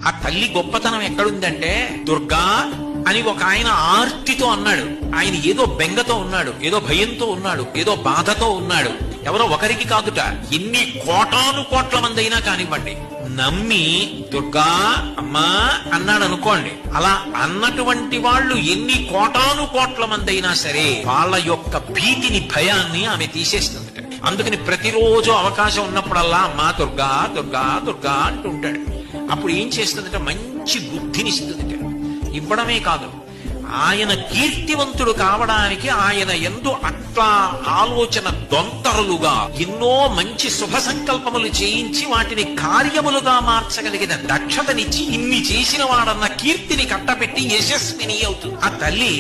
ఆ తల్లి గొప్పతనం ఎక్కడుందంటే, దుర్గా అని ఒక ఆయన ఆర్తితో అన్నాడు. ఆయన ఏదో బెంగతో ఉన్నాడు, ఏదో భయంతో ఉన్నాడు, ఏదో బాధతో ఉన్నాడు. ఎవరో ఒకరికి కాదుట, ఎన్ని కోటాను కోట్ల మంది అయినా కానివ్వండి, నమ్మి దుర్గా అమ్మా అన్నాడు అనుకోండి. అలా అన్నటువంటి వాళ్ళు ఎన్ని కోటాను కోట్ల మంది అయినా సరే వాళ్ళ యొక్క భీతిని, భయాన్ని ఆమె తీసేస్తుంది. అందుకని ప్రతిరోజు అవకాశం ఉన్నప్పుడల్లా అమ్మా దుర్గా దుర్గా దుర్గా అంటూ ఉంటాడు. అప్పుడు ఏం చేస్తుందంటే మంచి బుద్ధినిస్తుందిట. ఇవ్వడమే కాదు, ఆయన కీర్తివంతుడు కావడానికి ఆయన యందు అట్లా ఆలోచన దొంతరులుగా ఎన్నో మంచి శుభ సంకల్పములు చేయించి వాటిని కార్యములుగా మార్చగలిగిన దక్షతనిచ్చి ఇన్ని చేసిన వాడన్న కీర్తిని కట్టబెట్టి యశస్విని అవుతుంది. ఆ తల్లి